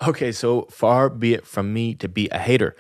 Okay, so far be it from me to be a hater,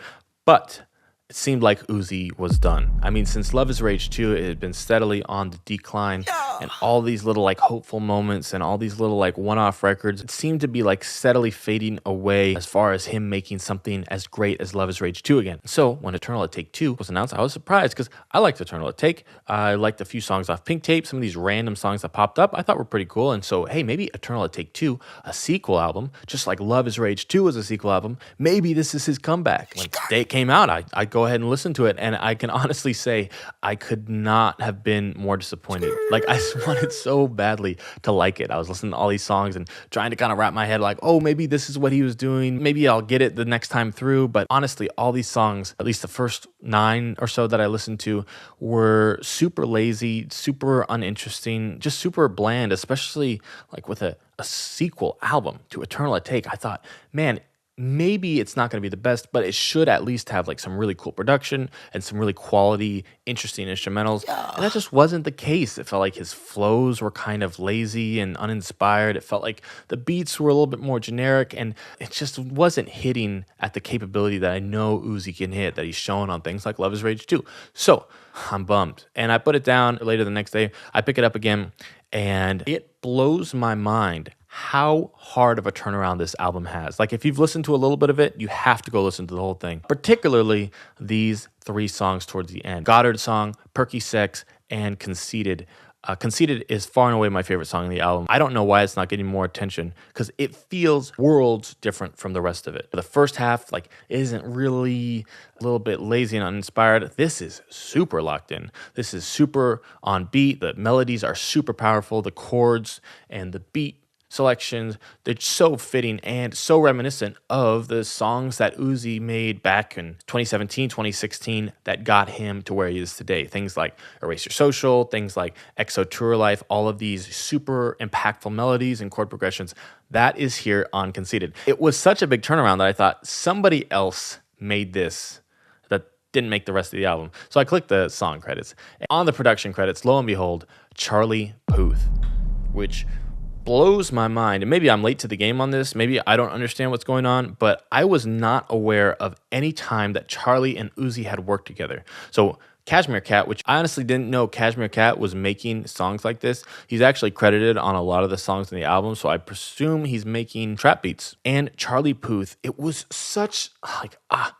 but it seemed like Uzi was done. I mean, since Love is Rage 2, it had been steadily on the decline, Yeah. and all these little like hopeful moments and all these little like one-off records it seemed to be like steadily fading away as far as him making something as great as Love is Rage 2 again. So when Eternal Atake 2 was announced, I was surprised because I liked Eternal Atake. I liked a few songs off Pink Tape. Some of these random songs that popped up I thought were pretty cool. And so, hey, maybe Eternal Atake 2, a sequel album, just like Love is Rage 2 was a sequel album, maybe this is his comeback. When the day it came out, I'd go ahead and listen to it. And I can honestly say I could not have been more disappointed. Like, I just wanted so badly to like it. I was listening to all these songs and trying to kind of wrap my head like, oh, maybe this is what he was doing. Maybe I'll get it the next time through. But honestly, all these songs, at least the first 9 or so that I listened to, were super lazy, super uninteresting, just super bland, especially like with a sequel album to Eternal Atake. I thought, man, maybe it's not going to be the best, but it should at least have like some really cool production and some really quality, interesting instrumentals. And that just wasn't the case. It felt like his flows were kind of lazy and uninspired. It felt like the beats were a little bit more generic, and it just wasn't hitting at the capability that I know Uzi can hit, that he's shown on things like Love is Rage 2. So I'm bummed. And I put it down later the next day. I pick it up again, and it blows my mind how hard of a turnaround this album has. Like, if you've listened to a little bit of it, you have to go listen to the whole thing, particularly these 3 songs towards the end: Goddard Song, Perky Sex, and Conceited. Conceited is far and away my favorite song on the album. I don't know why it's not getting more attention, because it feels worlds different from the rest of it. The first half, like, isn't really, a little bit lazy and uninspired. This is super locked in. This is super on beat. The melodies are super powerful. The chords and the beat selections, they're so fitting and so reminiscent of the songs that Uzi made back in 2017, 2016 that got him to where he is today. Things like Erase Your Social, things like EXO Tour Life, all of these super impactful melodies and chord progressions. That is here on Conceited. It was such a big turnaround that I thought somebody else made this that didn't make the rest of the album. So I clicked the song credits. And on the production credits, lo and behold, Charlie Puth, which blows my mind. And maybe I'm late to the game on this. Maybe I don't understand what's going on, but I was not aware of any time that Charlie and Uzi had worked together. So Cashmere Cat, which I honestly didn't know Cashmere Cat was making songs like this. He's actually credited on a lot of the songs in the album, so I presume he's making trap beats. And Charlie Puth, it was such like,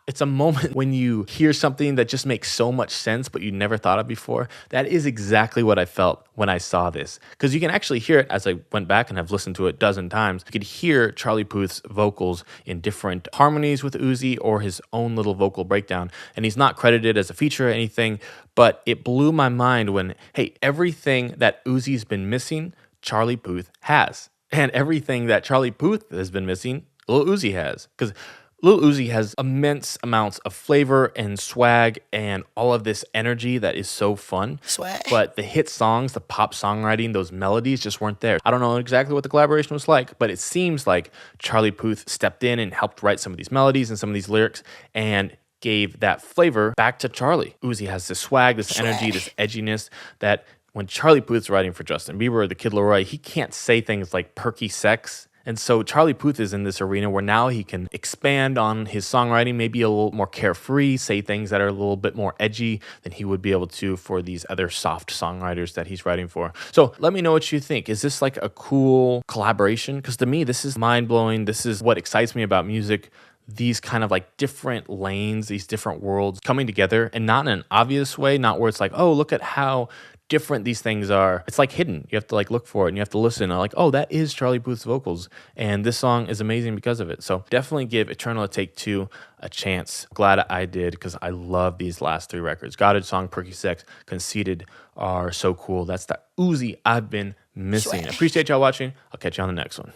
it's a moment when you hear something that just makes so much sense, but you never thought of before. That is exactly what I felt when I saw this, because you can actually hear it. As I went back and have listened to it a dozen times, you could hear Charlie Puth's vocals in different harmonies with Uzi or his own little vocal breakdown. And he's not credited as a feature or anything, but it blew my mind when, hey, everything that Uzi's been missing, Charlie Puth has. And everything that Charlie Puth has been missing, Lil Uzi has. Because Lil Uzi has immense amounts of flavor and swag and all of this energy that is so fun. Swag. But the hit songs, the pop songwriting, those melodies just weren't there. I don't know exactly what the collaboration was like, but it seems like Charlie Puth stepped in and helped write some of these melodies and some of these lyrics and gave that flavor back to Charlie. Uzi has this swag, this energy, this edginess that when Charlie Puth's writing for Justin Bieber or the Kid Laroi, he can't say things like perky sex. And so Charlie Puth is in this arena where now he can expand on his songwriting, maybe a little more carefree, say things that are a little bit more edgy than he would be able to for these other soft songwriters that he's writing for. So let me know what you think. Is this like a cool collaboration? Because to me, this is mind-blowing. This is what excites me about music. These kind of like different lanes, these different worlds coming together, and not in an obvious way, not where it's like, oh, look at how different these things are. It's like hidden. You have to like look for it and you have to listen. And like, oh, that is Charlie Puth's vocals. And this song is amazing because of it. So definitely give Eternal Atake 2 a chance. Glad I did, because I love these last 3 records. Goddard Song, Perky Sex, Conceited are so cool. That's the Uzi I've been missing. Appreciate y'all watching. I'll catch you on the next one.